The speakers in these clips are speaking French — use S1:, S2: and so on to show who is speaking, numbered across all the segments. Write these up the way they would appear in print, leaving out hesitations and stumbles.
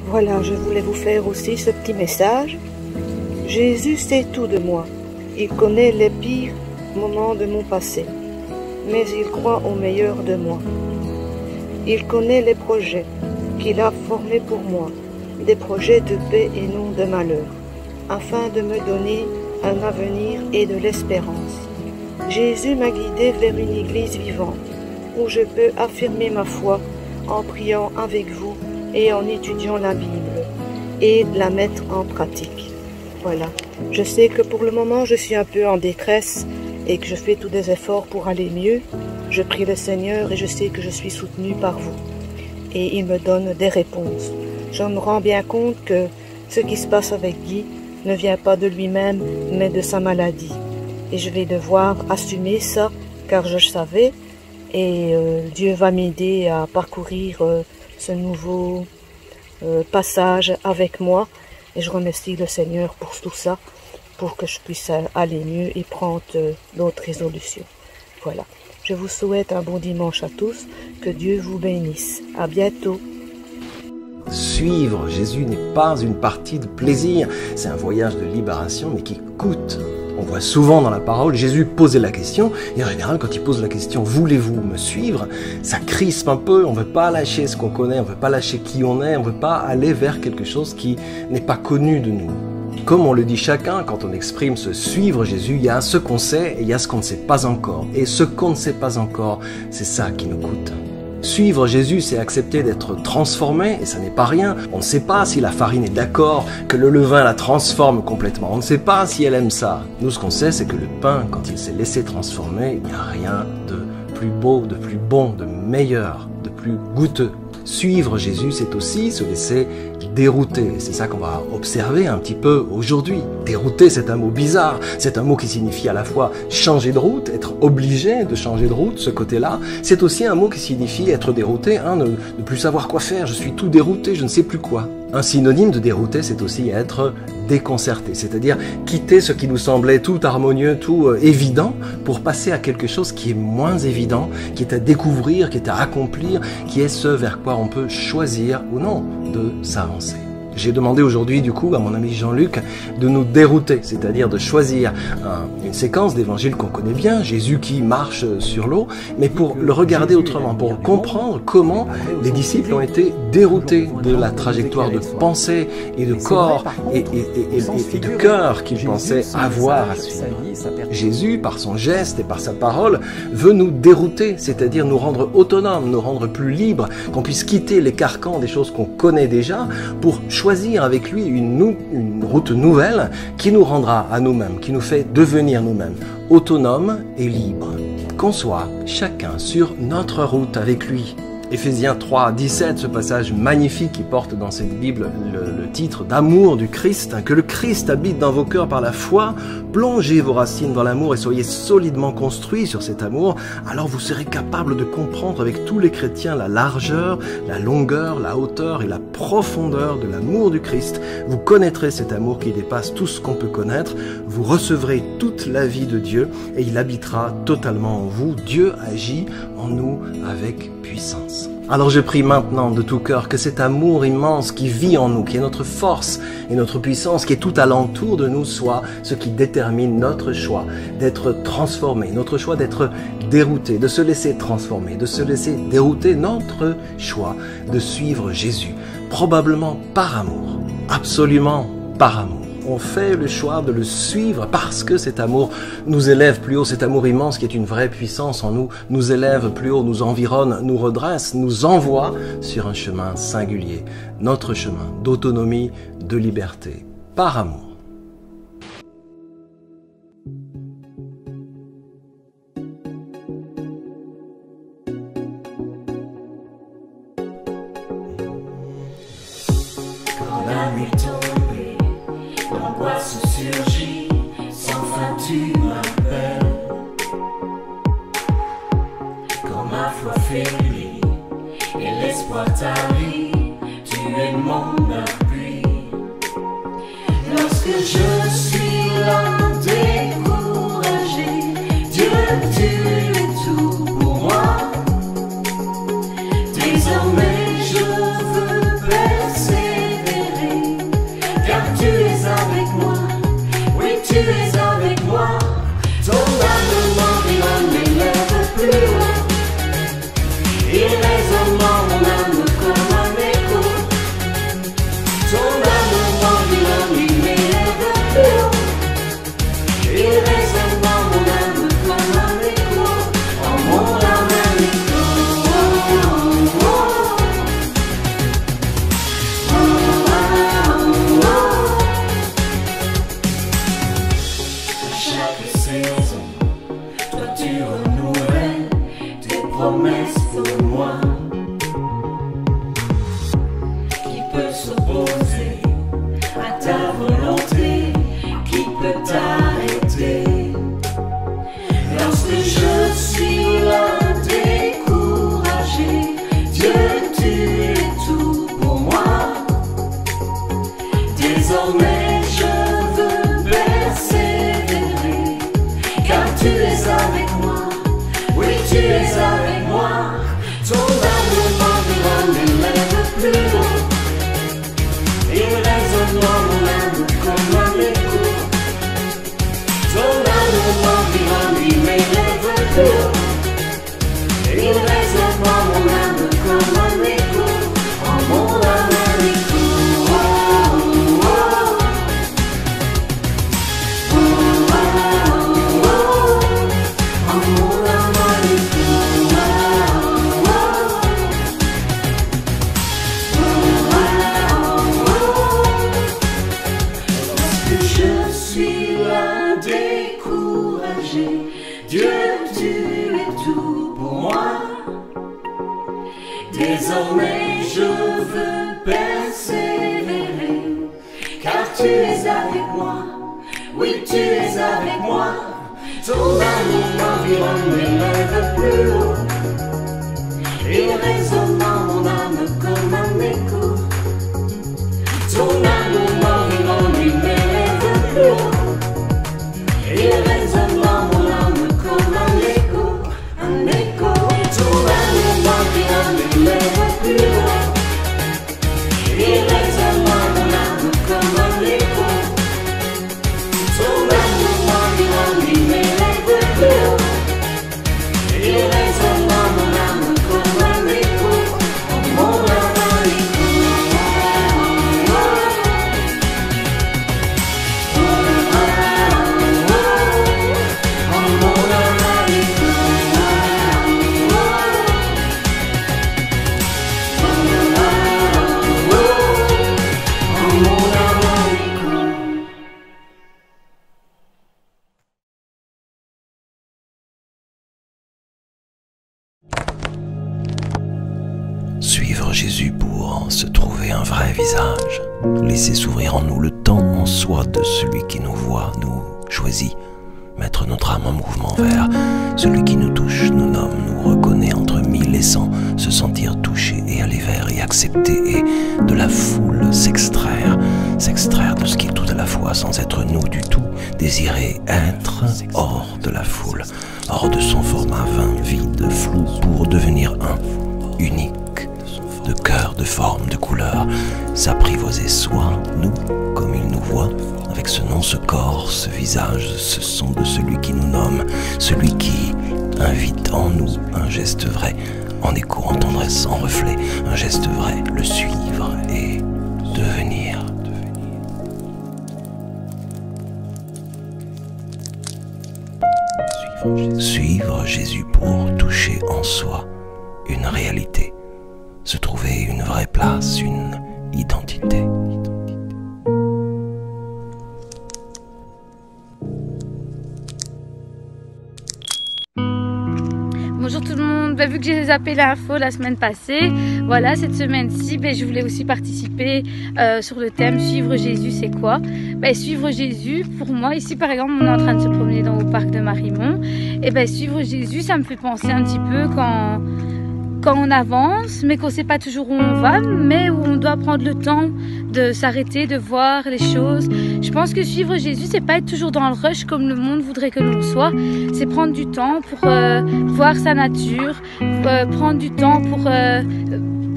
S1: Voilà, je voulais vous faire aussi ce petit message. Jésus sait tout de moi. Il connaît les pires moments de mon passé, mais il croit au meilleur de moi. Il connaît les projets qu'il a formés pour moi, des projets de paix et non de malheur, afin de me donner un avenir et de l'espérance. Jésus m'a guidé vers une église vivante, où je peux affirmer ma foi en priant avec vous et en étudiant la Bible, et la mettre en pratique. Voilà. Je sais que pour le moment, je suis un peu en détresse et que je fais tous des efforts pour aller mieux. Je prie le Seigneur et je sais que je suis soutenue par vous. Et il me donne des réponses. Je me rends bien compte que ce qui se passe avec Guy ne vient pas de lui-même, mais de sa maladie. Et je vais devoir assumer ça, car je savais. Et Dieu va m'aider à parcourir ce nouveau passage avec moi. Et je remercie le Seigneur pour tout ça, pour que je puisse aller mieux et prendre d'autres résolutions. Voilà. Je vous souhaite un bon dimanche à tous. Que Dieu vous bénisse. À bientôt.
S2: Suivre Jésus n'est pas une partie de plaisir, c'est un voyage de libération, mais qui coûte. On voit souvent dans la parole Jésus poser la question, et en général quand il pose la question « Voulez-vous me suivre ?», ça crispe un peu, on ne veut pas lâcher ce qu'on connaît, on ne veut pas lâcher qui on est, on ne veut pas aller vers quelque chose qui n'est pas connu de nous. Comme on le dit chacun, quand on exprime ce suivre Jésus, il y a ce qu'on sait et il y a ce qu'on ne sait pas encore. Et ce qu'on ne sait pas encore, c'est ça qui nous coûte. Suivre Jésus, c'est accepter d'être transformé, et ça n'est pas rien. On ne sait pas si la farine est d'accord, que le levain la transforme complètement. On ne sait pas si elle aime ça. Nous, ce qu'on sait, c'est que le pain, quand il s'est laissé transformer, il n'y a rien de plus beau, de plus bon, de meilleur, de plus goûteux. Suivre Jésus, c'est aussi se laisser dérouter. C'est ça qu'on va observer un petit peu aujourd'hui. Dérouter, c'est un mot bizarre. C'est un mot qui signifie à la fois changer de route, être obligé de changer de route, ce côté-là. C'est aussi un mot qui signifie être dérouté, ne plus savoir quoi faire. Je suis tout dérouté, je ne sais plus quoi. Un synonyme de dérouter, c'est aussi être déconcerté, c'est-à-dire quitter ce qui nous semblait tout harmonieux, tout évident, pour passer à quelque chose qui est moins évident, qui est à découvrir, qui est à accomplir, qui est ce vers quoi on peut choisir ou non de s'avancer. J'ai demandé aujourd'hui, du coup, à mon ami Jean-Luc de nous dérouter, c'est-à-dire de choisir une séquence d'évangile qu'on connaît bien, Jésus qui marche sur l'eau, mais pour le regarder autrement, pour comprendre comment les disciples ont été déroutés de la trajectoire de pensée et de corps et de cœur qu'ils pensaient avoir à suivre. Jésus, par son geste et par sa parole, veut nous dérouter, c'est-à-dire nous rendre autonomes, nous rendre plus libres, qu'on puisse quitter les carcans des choses qu'on connaît déjà pour choisir avec lui une route nouvelle qui nous rendra à nous-mêmes, qui nous fait devenir nous-mêmes autonomes et libres. Qu'on soit chacun sur notre route avec lui. Éphésiens 3, 17, ce passage magnifique qui porte dans cette Bible le titre d'amour du Christ, que le Christ habite dans vos cœurs par la foi, plongez vos racines dans l'amour et soyez solidement construits sur cet amour, alors vous serez capable de comprendre avec tous les chrétiens la largeur, la longueur, la hauteur et la profondeur de l'amour du Christ. Vous connaîtrez cet amour qui dépasse tout ce qu'on peut connaître, vous recevrez toute la vie de Dieu et il habitera totalement en vous. Dieu agit en nous avec puissance. Alors je prie maintenant de tout cœur que cet amour immense qui vit en nous, qui est notre force et notre puissance, qui est tout alentour de nous, soit ce qui détermine notre choix d'être transformé, notre choix d'être dérouté, de se laisser transformer, de se laisser dérouter, notre choix de suivre Jésus, probablement par amour, absolument par amour. On fait le choix de le suivre parce que cet amour nous élève plus haut, cet amour immense qui est une vraie puissance en nous, nous élève plus haut, nous environne, nous redresse, nous envoie sur un chemin singulier, notre chemin d'autonomie, de liberté, par amour.
S3: Quand la nuit tombée, l'angoisse surgit, sans fin tu m'appelles. Quand ma foi faiblit et l'espoir tarit, tu es mon appui. Lorsque je suis là découragé, Dieu, tu es tout pour moi. Désormais je veux persévérer s'opposer à ta volonté, qui peut t'arrêter? Lorsque je suis là découragé, Dieu, tu es tout pour moi. Désormais je veux persévérer, car tu es avec moi. Oui, tu es avec moi. Ton amour m'environne et m'élève plus haut. Il résonne dans mon âme comme un écho. Ton amour m'environne, il m'élève plus haut. Il résonne dans mon âme comme un écho. En mon âme un écho. Dieu, tu es tout pour moi. Désormais je veux persévérer, car tu es avec moi. Oui, tu es avec moi. Ton amour m'environne, m'élève plus haut. Il résonne dans mon âme comme un écho. Ton amour m'environne, il m'élève plus haut. Il résonne dans mon âme comme un écho, un écho. Ton amour m'environne, il m'élève plus haut. Il résonne dans mon âme comme un écho. Ton amour m'environne, il m'élève plus haut. Il résonne dans mon âme comme un écho, en mon âme un écho.
S2: Suivre Jésus pour se trouver un vrai visage, laisser s'ouvrir en nous le temps en soi de celui qui nous voit, nous choisit, mettre notre âme en mouvement vers celui qui nous touche, nous nomme, nous reconnaît entre mille et cent, se sentir touché et aller vers et accepter et de la foule s'extraire de ce qui est tout à la fois sans être nous du tout, désirer être hors de la foule, hors de son format vain, vide, flou pour devenir un, unique, de cœur, de forme, de couleur, s'apprivoiser soi, nous, comme il nous voit, avec ce nom, ce corps, ce visage, ce son de celui qui nous nomme, celui qui invite en nous un geste vrai, en écho, en tendresse, en reflet, un geste vrai, le suivre et devenir. Suivre Jésus pour toucher en soi une réalité, se trouver une vraie place, une identité.
S4: Bonjour tout le monde, vu que j'ai zappé l'info la semaine passée, voilà, cette semaine-ci, je voulais aussi participer sur le thème Suivre Jésus, c'est quoi? Suivre Jésus, pour moi, ici par exemple, on est en train de se promener au parc de Marimont, et suivre Jésus, ça me fait penser un petit peu quand on avance, mais qu'on ne sait pas toujours où on va, mais où on doit prendre le temps de s'arrêter, de voir les choses. Je pense que suivre Jésus, c'est pas être toujours dans le rush comme le monde voudrait que l'on soit. C'est prendre du temps pour voir sa nature, prendre du temps pour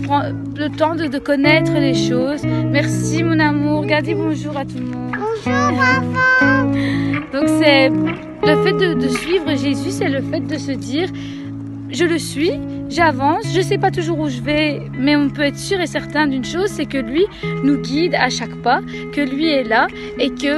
S4: prendre le temps de connaître les choses. Merci mon amour, dis bonjour à tout le monde.
S5: Bonjour maman.
S4: Donc c'est le fait de suivre Jésus, c'est le fait de se dire je le suis, j'avance, je ne sais pas toujours où je vais, mais on peut être sûr et certain d'une chose, c'est que lui nous guide à chaque pas, que lui est là et qu'il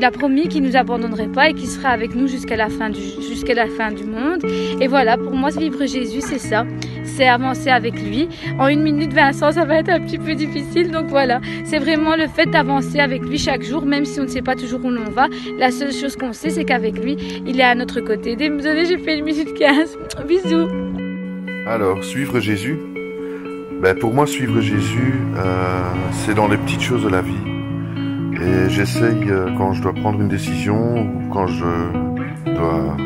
S4: a promis qu'il ne nous abandonnerait pas et qu'il sera avec nous jusqu'à la fin du monde. Et voilà, pour moi, vivre Jésus, c'est ça, c'est avancer avec lui. En 1 minute, Vincent, ça va être un petit peu difficile, donc voilà, c'est vraiment le fait d'avancer avec lui chaque jour, même si on ne sait pas toujours où l'on va. La seule chose qu'on sait, c'est qu'avec lui, il est à notre côté. Désolée, j'ai fait 1 minute 15. Bisous.
S6: Alors, suivre Jésus, Pour moi, suivre Jésus, c'est dans les petites choses de la vie. Et j'essaye, quand je dois prendre une décision ou quand je dois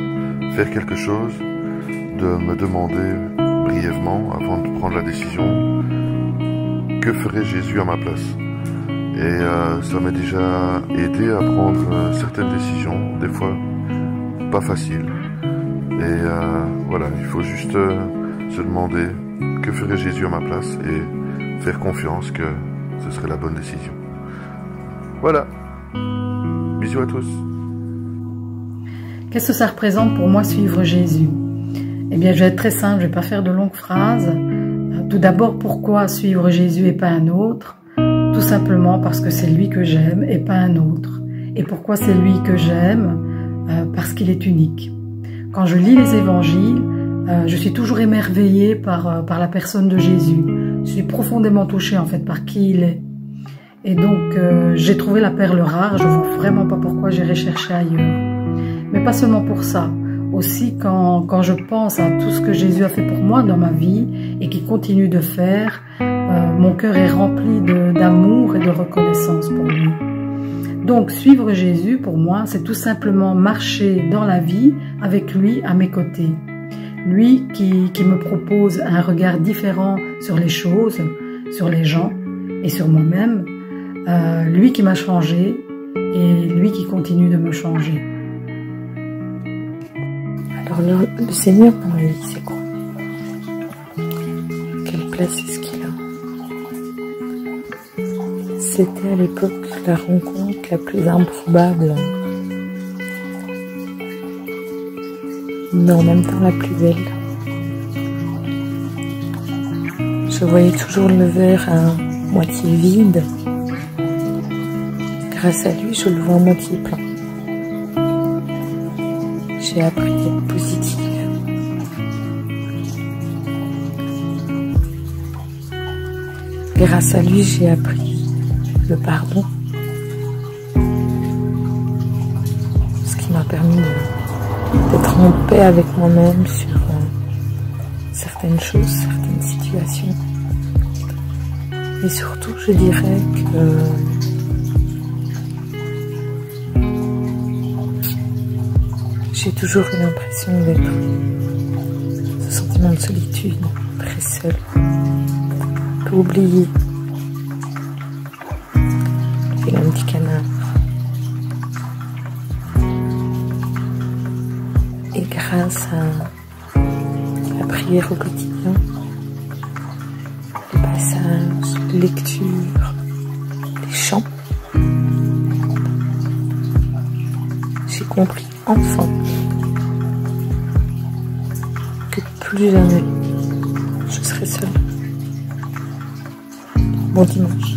S6: faire quelque chose, de me demander brièvement, avant de prendre la décision, que ferait Jésus à ma place. Et ça m'a déjà aidé à prendre certaines décisions, des fois pas faciles. Et voilà, il faut juste se demander que ferait Jésus à ma place et faire confiance que ce serait la bonne décision. Voilà. Bisous à tous.
S7: Qu'est-ce que ça représente pour moi suivre Jésus? Eh bien, je vais être très simple, je ne vais pas faire de longues phrases. Tout d'abord, pourquoi suivre Jésus et pas un autre? Tout simplement parce que c'est lui que j'aime et pas un autre. Et pourquoi c'est lui que j'aime? Parce qu'il est unique. Quand je lis les évangiles, je suis toujours émerveillée par la personne de Jésus. Je suis profondément touchée en fait par qui il est. Et donc, j'ai trouvé la perle rare, je ne vois vraiment pas pourquoi j'irai chercher ailleurs. Mais pas seulement pour ça. Aussi, quand je pense à tout ce que Jésus a fait pour moi dans ma vie et qu'il continue de faire, mon cœur est rempli d'amour et de reconnaissance pour lui. Donc, suivre Jésus, pour moi, c'est tout simplement marcher dans la vie avec lui à mes côtés. Lui qui me propose un regard différent sur les choses, sur les gens et sur moi-même. Lui qui m'a changé et lui qui continue de me changer.
S8: Alors le Seigneur dans ma vie, c'est quoi? Quelle place est-ce qu'il a? C'était à l'époque la rencontre la plus improbable, mais en même temps la plus belle. Je voyais toujours le verre à moitié vide. Grâce à lui, je le vois à moitié plein. J'ai appris à être positive. Grâce à lui, j'ai appris le pardon. Ce qui m'a permis d'être en paix avec moi-même sur certaines choses, certaines situations. Et surtout, je dirais que j'ai toujours eu l'impression d'être ce sentiment de solitude, très seul, un peu oublié. Et un petit canard. Et grâce à la prière au quotidien, les passages, les lectures, les chants, j'ai compris enfin que plus jamais je serai seule. Bon dimanche.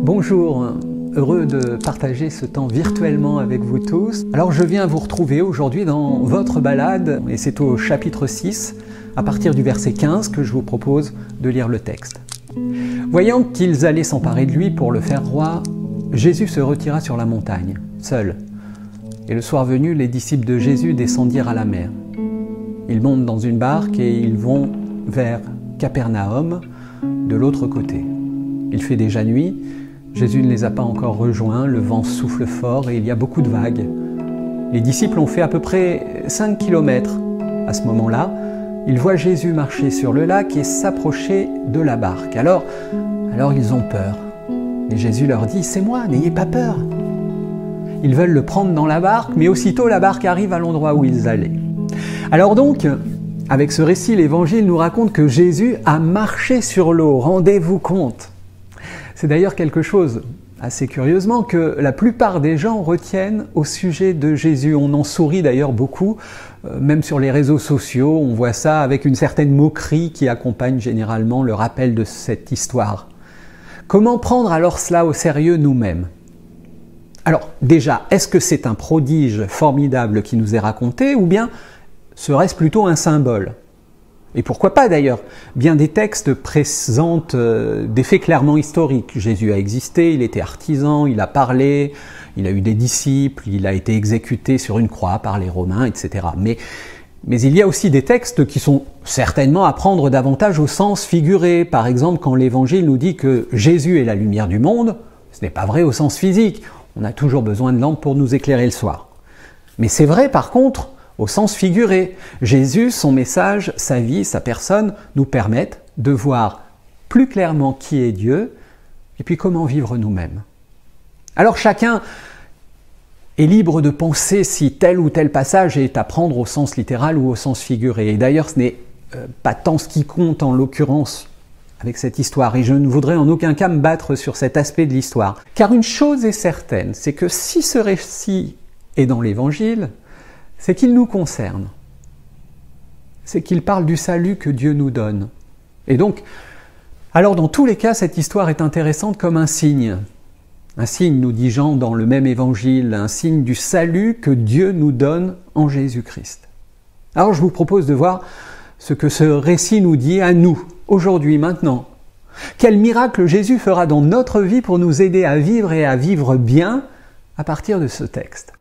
S9: Bonjour, heureux de partager ce temps virtuellement avec vous tous. Alors je viens vous retrouver aujourd'hui dans votre balade, et c'est au chapitre 6, à partir du verset 15, que je vous propose de lire le texte. Voyant qu'ils allaient s'emparer de lui pour le faire roi, Jésus se retira sur la montagne, seul. Et le soir venu, les disciples de Jésus descendirent à la mer. Ils montent dans une barque et ils vont vers Capernaum, de l'autre côté. Il fait déjà nuit, Jésus ne les a pas encore rejoints, le vent souffle fort et il y a beaucoup de vagues. Les disciples ont fait à peu près 5 kilomètres. À ce moment-là, ils voient Jésus marcher sur le lac et s'approcher de la barque. Alors ils ont peur. Et Jésus leur dit « C'est moi, n'ayez pas peur !» Ils veulent le prendre dans la barque, mais aussitôt la barque arrive à l'endroit où ils allaient. Alors donc, avec ce récit, l'Évangile nous raconte que Jésus a marché sur l'eau. Rendez-vous compte. C'est d'ailleurs quelque chose, assez curieusement, que la plupart des gens retiennent au sujet de Jésus. On en sourit d'ailleurs beaucoup, même sur les réseaux sociaux, on voit ça avec une certaine moquerie qui accompagne généralement le rappel de cette histoire. Comment prendre alors cela au sérieux nous-mêmes ? Alors déjà, est-ce que c'est un prodige formidable qui nous est raconté ou bien serait-ce plutôt un symbole ? Et pourquoi pas d'ailleurs? Bien des textes présentent des faits clairement historiques. Jésus a existé, il était artisan, il a parlé, il a eu des disciples, il a été exécuté sur une croix par les Romains, etc. Mais il y a aussi des textes qui sont certainement à prendre davantage au sens figuré. Par exemple, quand l'Évangile nous dit que Jésus est la lumière du monde, ce n'est pas vrai au sens physique. On a toujours besoin de lampes pour nous éclairer le soir. Mais c'est vrai par contre au sens figuré. Jésus, son message, sa vie, sa personne nous permettent de voir plus clairement qui est Dieu et puis comment vivre nous-mêmes. Alors chacun est libre de penser si tel ou tel passage est à prendre au sens littéral ou au sens figuré. Et d'ailleurs, ce n'est pas tant ce qui compte en l'occurrence avec cette histoire. Et je ne voudrais en aucun cas me battre sur cet aspect de l'histoire. Car une chose est certaine, c'est que si ce récit est dans l'Évangile, c'est qu'il nous concerne. C'est qu'il parle du salut que Dieu nous donne. Et donc, alors dans tous les cas, cette histoire est intéressante comme un signe. Un signe, nous dit Jean dans le même évangile, un signe du salut que Dieu nous donne en Jésus-Christ. Alors je vous propose de voir ce que ce récit nous dit à nous, aujourd'hui, maintenant. Quel miracle Jésus fera dans notre vie pour nous aider à vivre et à vivre bien à partir de ce texte.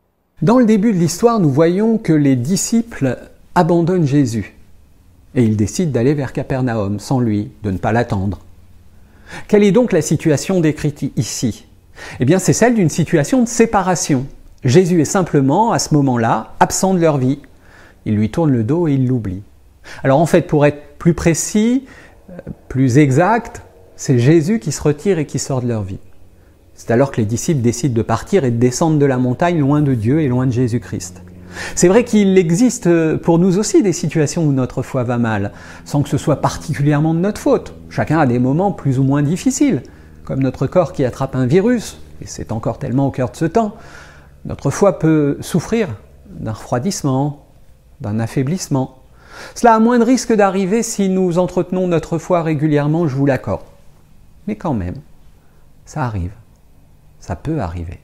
S9: Dans le début de l'histoire, nous voyons que les disciples abandonnent Jésus et ils décident d'aller vers Capernaum sans lui, de ne pas l'attendre. Quelle est donc la situation décrite ici? Eh bien, c'est celle d'une situation de séparation. Jésus est simplement, à ce moment-là, absent de leur vie. Ils lui tournent le dos et ils l'oublient. Alors en fait, pour être plus précis, plus exact, c'est Jésus qui se retire et qui sort de leur vie. C'est alors que les disciples décident de partir et de descendre de la montagne loin de Dieu et loin de Jésus-Christ. C'est vrai qu'il existe pour nous aussi des situations où notre foi va mal, sans que ce soit particulièrement de notre faute. Chacun a des moments plus ou moins difficiles, comme notre corps qui attrape un virus, et c'est encore tellement au cœur de ce temps. Notre foi peut souffrir d'un refroidissement, d'un affaiblissement. Cela a moins de risque d'arriver si nous entretenons notre foi régulièrement, je vous l'accorde. Mais quand même, ça arrive. Ça peut arriver.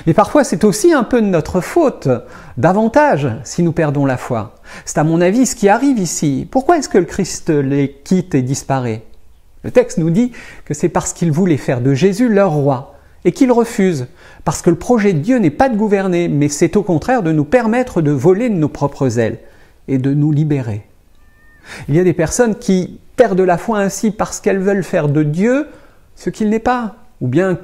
S9: Mais parfois, c'est aussi un peu de notre faute, davantage, si nous perdons la foi. C'est à mon avis ce qui arrive ici. Pourquoi est-ce que le Christ les quitte et disparaît? Le texte nous dit que c'est parce qu'il voulait faire de Jésus leur roi, et qu'il refuse, parce que le projet de Dieu n'est pas de gouverner, mais c'est au contraire de nous permettre de voler de nos propres ailes, et de nous libérer. Il y a des personnes qui perdent la foi ainsi parce qu'elles veulent faire de Dieu ce qu'il n'est pas, ou bien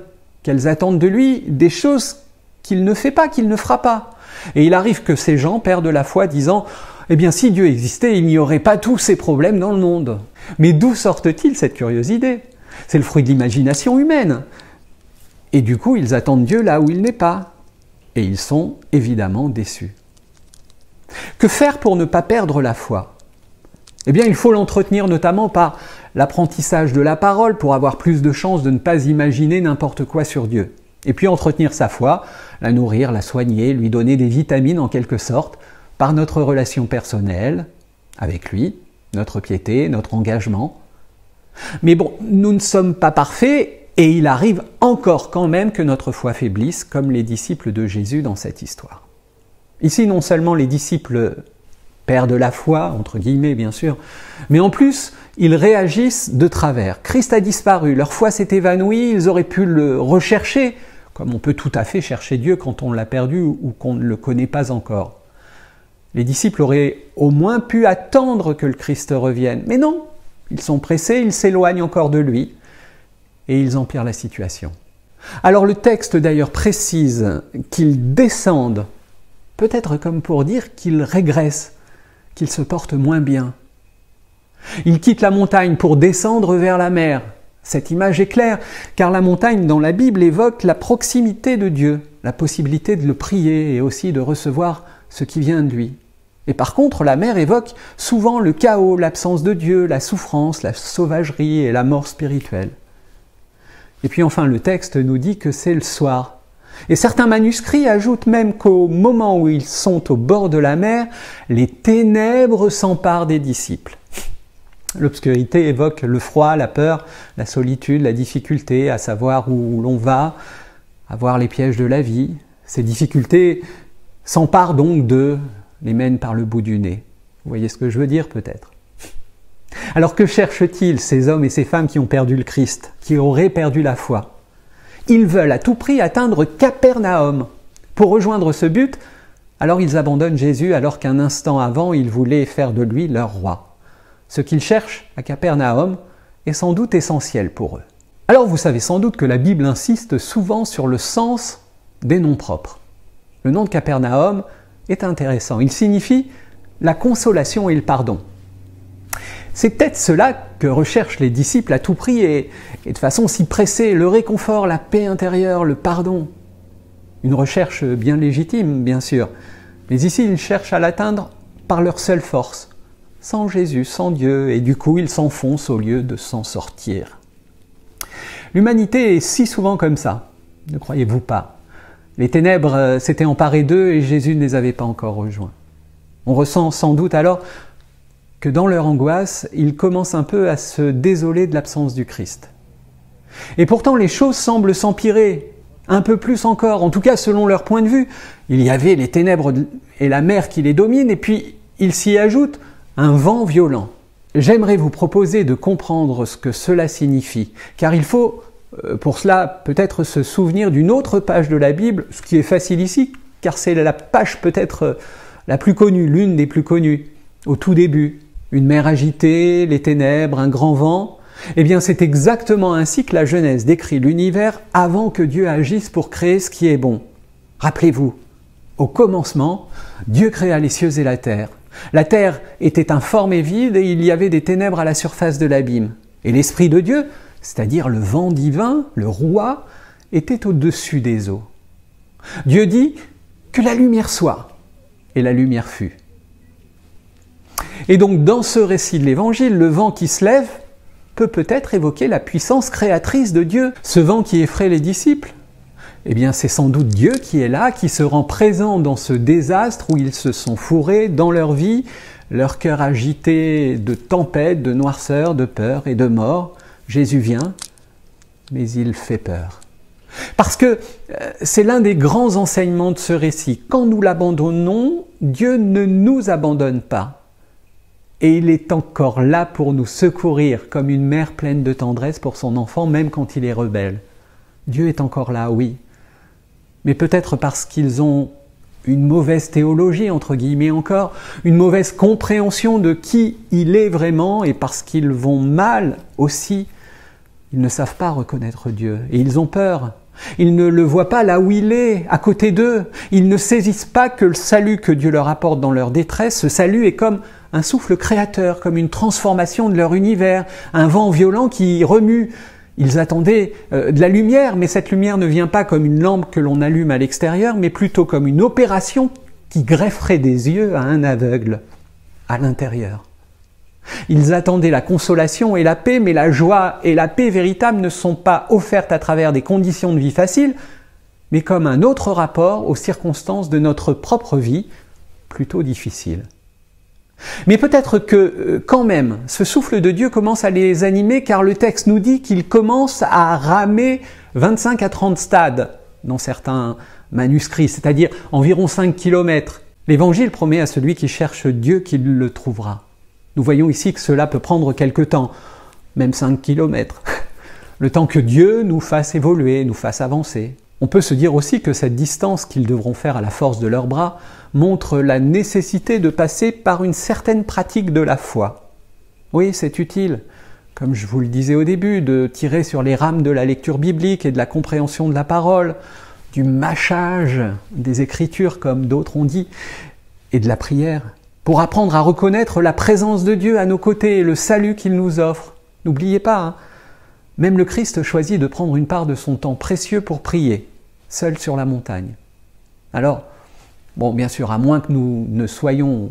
S9: qu'elles attendent de lui des choses qu'il ne fait pas, qu'il ne fera pas. Et il arrive que ces gens perdent la foi disant « Eh bien, si Dieu existait, il n'y aurait pas tous ces problèmes dans le monde. » Mais d'où sortent-ils cette curieuse idée? C'est le fruit de l'imagination humaine. Et du coup, ils attendent Dieu là où il n'est pas. Et ils sont évidemment déçus. Que faire pour ne pas perdre la foi? Eh bien, il faut l'entretenir notamment par l'apprentissage de la parole pour avoir plus de chances de ne pas imaginer n'importe quoi sur Dieu. Et puis entretenir sa foi, la nourrir, la soigner, lui donner des vitamines en quelque sorte, par notre relation personnelle avec lui, notre piété, notre engagement. Mais bon, nous ne sommes pas parfaits et il arrive encore quand même que notre foi faiblisse, comme les disciples de Jésus dans cette histoire. Ici, non seulement les disciples perdent la foi, entre guillemets bien sûr, mais en plus, ils réagissent de travers. Christ a disparu, leur foi s'est évanouie, ils auraient pu le rechercher, comme on peut tout à fait chercher Dieu quand on l'a perdu ou qu'on ne le connaît pas encore. Les disciples auraient au moins pu attendre que le Christ revienne, mais non, ils sont pressés, ils s'éloignent encore de lui, et ils empirent la situation. Alors le texte d'ailleurs précise qu'ils descendent, peut-être comme pour dire qu'ils régressent, qu'ils se portent moins bien. Ils quittent la montagne pour descendre vers la mer. Cette image est claire, car la montagne dans la Bible évoque la proximité de Dieu, la possibilité de le prier et aussi de recevoir ce qui vient de lui. Et par contre, la mer évoque souvent le chaos, l'absence de Dieu, la souffrance, la sauvagerie et la mort spirituelle. Et puis enfin, le texte nous dit que c'est le soir. Et certains manuscrits ajoutent même qu'au moment où ils sont au bord de la mer, les ténèbres s'emparent des disciples. L'obscurité évoque le froid, la peur, la solitude, la difficulté à savoir où l'on va, à voir les pièges de la vie. Ces difficultés s'emparent donc d'eux, les mènent par le bout du nez. Vous voyez ce que je veux dire peut-être? Alors que cherchent-ils, ces hommes et ces femmes qui ont perdu le Christ, qui auraient perdu la foi? Ils veulent à tout prix atteindre Capernaum. Pour rejoindre ce but, alors ils abandonnent Jésus alors qu'un instant avant, ils voulaient faire de lui leur roi. Ce qu'ils cherchent à Capernaum est sans doute essentiel pour eux. Alors vous savez sans doute que la Bible insiste souvent sur le sens des noms propres. Le nom de Capernaum est intéressant. Il signifie la consolation et le pardon. C'est peut-être cela que recherchent les disciples à tout prix et de façon si pressée, le réconfort, la paix intérieure, le pardon. Une recherche bien légitime, bien sûr. Mais ici, ils cherchent à l'atteindre par leur seule force, sans Jésus, sans Dieu, et du coup, ils s'enfoncent au lieu de s'en sortir. L'humanité est si souvent comme ça, ne croyez-vous pas? Les ténèbres s'étaient emparées d'eux et Jésus ne les avait pas encore rejoints. On ressent sans doute alors que dans leur angoisse, ils commencent un peu à se désoler de l'absence du Christ. Et pourtant, les choses semblent s'empirer, un peu plus encore, en tout cas selon leur point de vue. Il y avait les ténèbres et la mer qui les dominent, et puis il s'y ajoute un vent violent. J'aimerais vous proposer de comprendre ce que cela signifie, car il faut, pour cela, peut-être se souvenir d'une autre page de la Bible, ce qui est facile ici, car c'est la page peut-être la plus connue, l'une des plus connues, au tout début. Une mer agitée, les ténèbres, un grand vent. Eh bien, c'est exactement ainsi que la Genèse décrit l'univers avant que Dieu agisse pour créer ce qui est bon. Rappelez-vous, au commencement, Dieu créa les cieux et la terre. La terre était informe et vide et il y avait des ténèbres à la surface de l'abîme. Et l'Esprit de Dieu, c'est-à-dire le vent divin, le roi, était au-dessus des eaux. Dieu dit que la lumière soit, et la lumière fut. Et donc dans ce récit de l'Évangile, le vent qui se lève peut peut-être évoquer la puissance créatrice de Dieu. Ce vent qui effraie les disciples, eh bien c'est sans doute Dieu qui est là, qui se rend présent dans ce désastre où ils se sont fourrés dans leur vie, leur cœur agité de tempête, de noirceur, de peur et de mort. Jésus vient, mais il fait peur. Parce que c'est l'un des grands enseignements de ce récit. Quand nous l'abandonnons, Dieu ne nous abandonne pas. Et il est encore là pour nous secourir, comme une mère pleine de tendresse pour son enfant, même quand il est rebelle. Dieu est encore là, oui. Mais peut-être parce qu'ils ont une mauvaise théologie, entre guillemets encore, une mauvaise compréhension de qui il est vraiment, et parce qu'ils vont mal aussi, ils ne savent pas reconnaître Dieu, et ils ont peur. Ils ne le voient pas là où il est, à côté d'eux. Ils ne saisissent pas que le salut que Dieu leur apporte dans leur détresse, ce salut est comme un souffle créateur, comme une transformation de leur univers, un vent violent qui remue. Ils attendaient de la lumière, mais cette lumière ne vient pas comme une lampe que l'on allume à l'extérieur, mais plutôt comme une opération qui grefferait des yeux à un aveugle, à l'intérieur. Ils attendaient la consolation et la paix, mais la joie et la paix véritable ne sont pas offertes à travers des conditions de vie faciles, mais comme un autre rapport aux circonstances de notre propre vie, plutôt difficile. Mais peut-être que, quand même, ce souffle de Dieu commence à les animer, car le texte nous dit qu'il commence à ramer 25 à 30 stades dans certains manuscrits, c'est-à-dire environ 5 kilomètres. L'Évangile promet à celui qui cherche Dieu qu'il le trouvera. Nous voyons ici que cela peut prendre quelque temps, même 5 kilomètres. Le temps que Dieu nous fasse évoluer, nous fasse avancer. On peut se dire aussi que cette distance qu'ils devront faire à la force de leurs bras montre la nécessité de passer par une certaine pratique de la foi. Oui, c'est utile, comme je vous le disais au début, de tirer sur les rames de la lecture biblique et de la compréhension de la parole, du mâchage des Écritures, comme d'autres ont dit, et de la prière, pour apprendre à reconnaître la présence de Dieu à nos côtés et le salut qu'il nous offre. N'oubliez pas, même le Christ choisit de prendre une part de son temps précieux pour prier, seul sur la montagne. Alors, bon, bien sûr, à moins que nous ne soyons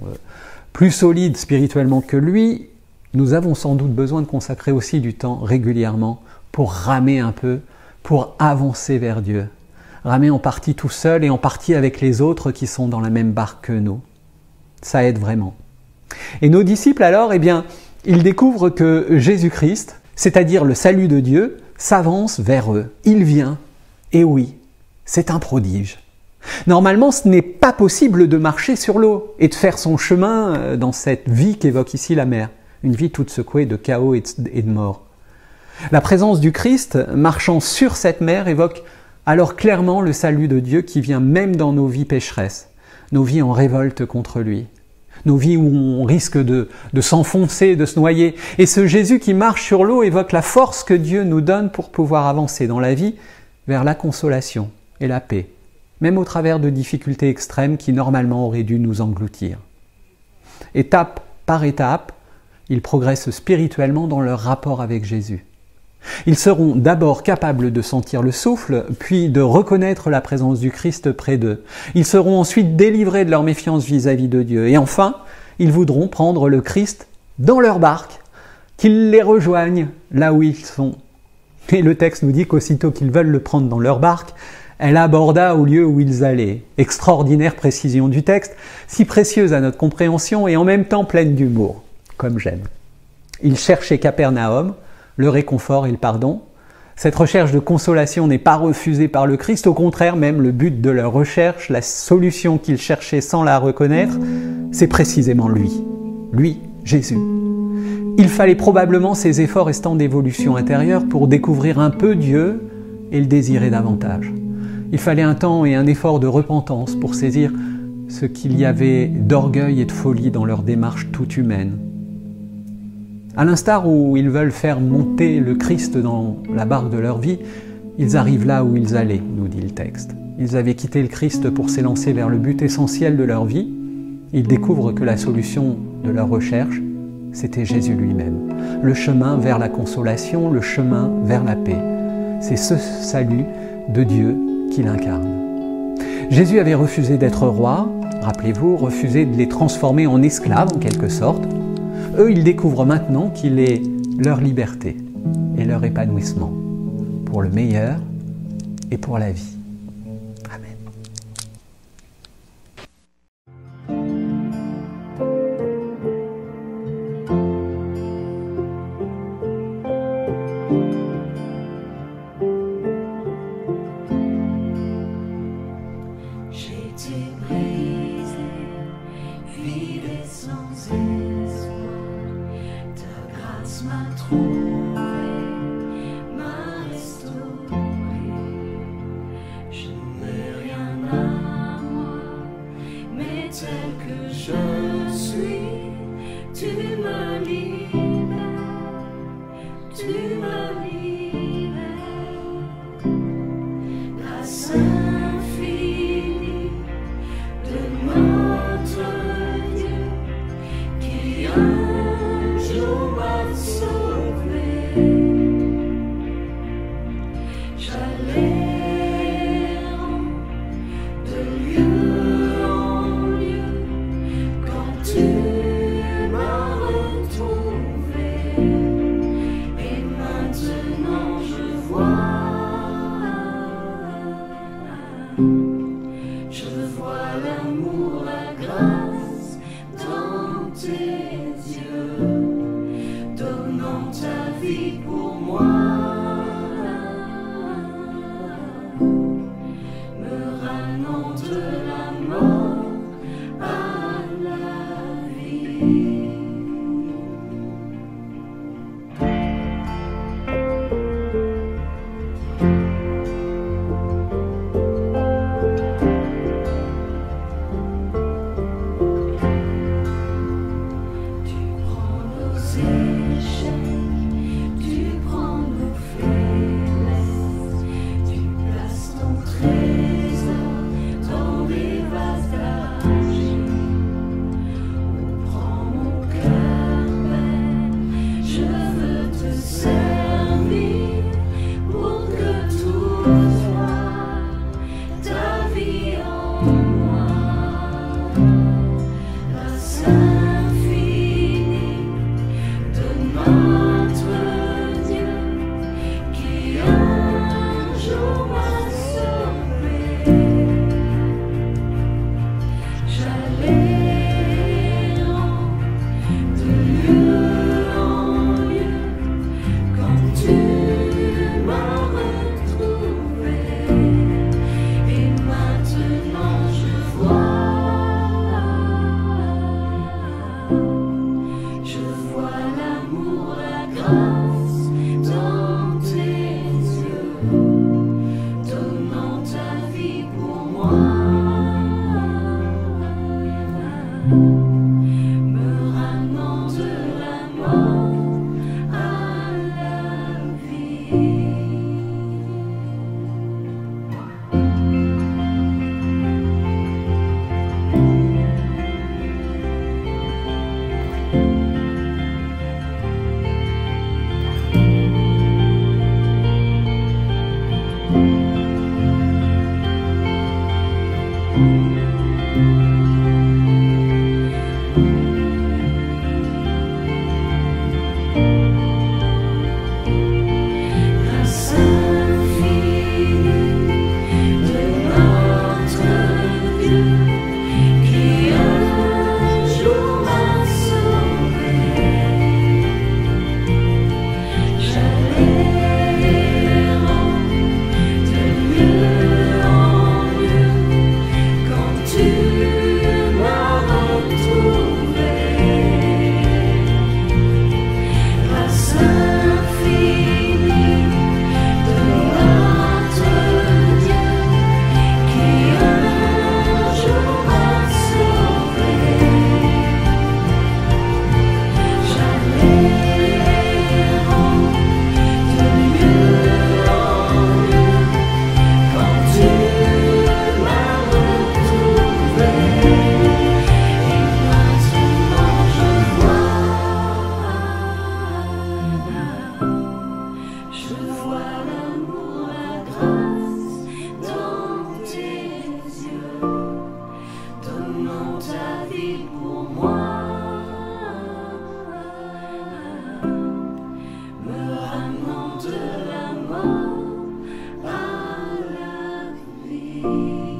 S9: plus solides spirituellement que lui, nous avons sans doute besoin de consacrer aussi du temps régulièrement pour ramer un peu, pour avancer vers Dieu. Ramer en partie tout seul et en partie avec les autres qui sont dans la même barque que nous. Ça aide vraiment. Et nos disciples alors, eh bien, ils découvrent que Jésus-Christ, c'est-à-dire le salut de Dieu, s'avance vers eux. Il vient, et oui, c'est un prodige. Normalement, ce n'est pas possible de marcher sur l'eau et de faire son chemin dans cette vie qu'évoque ici la mer. une vie toute secouée de chaos et de mort. La présence du Christ marchant sur cette mer évoque alors clairement le salut de Dieu qui vient même dans nos vies pécheresses, nos vies en révolte contre lui, nos vies où on risque de s'enfoncer, de se noyer. Et ce Jésus qui marche sur l'eau évoque la force que Dieu nous donne pour pouvoir avancer dans la vie vers la consolation et la paix, même au travers de difficultés extrêmes qui normalement auraient dû nous engloutir. Étape par étape, ils progressent spirituellement dans leur rapport avec Jésus. Ils seront d'abord capables de sentir le souffle, puis de reconnaître la présence du Christ près d'eux. Ils seront ensuite délivrés de leur méfiance vis-à-vis de Dieu. Et enfin, ils voudront prendre le Christ dans leur barque, qu'il les rejoigne là où ils sont. Et le texte nous dit qu'aussitôt qu'ils veulent le prendre dans leur barque, elle aborda au lieu où ils allaient. Extraordinaire précision du texte, si précieuse à notre compréhension et en même temps pleine d'humour, comme j'aime. Ils cherchaient Capernaum, le réconfort et le pardon. Cette recherche de consolation n'est pas refusée par le Christ, au contraire, même le but de leur recherche, la solution qu'ils cherchaient sans la reconnaître, c'est précisément lui, Jésus. Il fallait probablement ces efforts et ce temps d'évolution intérieure pour découvrir un peu Dieu et le désirer davantage. Il fallait un temps et un effort de repentance pour saisir ce qu'il y avait d'orgueil et de folie dans leur démarche toute humaine. À l'instar où ils veulent faire monter le Christ dans la barque de leur vie, ils arrivent là où ils allaient, nous dit le texte. Ils avaient quitté le Christ pour s'élancer vers le but essentiel de leur vie. Ils découvrent que la solution de leur recherche, c'était Jésus lui-même. Le chemin vers la consolation, le chemin vers la paix. C'est ce salut de Dieu qu'il incarne. Jésus avait refusé d'être roi, rappelez-vous, refusé de les transformer en esclaves en quelque sorte. Eux, ils découvrent maintenant qu'il est leur liberté et leur épanouissement, pour le meilleur et pour la vie. Amen.
S3: J'ai été brisé, vide et sans espoir. Ta grâce m'a trouvé, m'a restauré. Je n'ai rien à moi, mais tel que je suis, tu me libères, tu me libères. Grâce infinie de notre Dieu qui un jour m'a sauvé. J'allais de lieu en lieu quand tu m'as retrouvé. Et maintenant je vois l'amour, la grâce dans tes yeux, donnant ta vie pour moi, me ramenant de la mort à la vie. de la mort à la vie.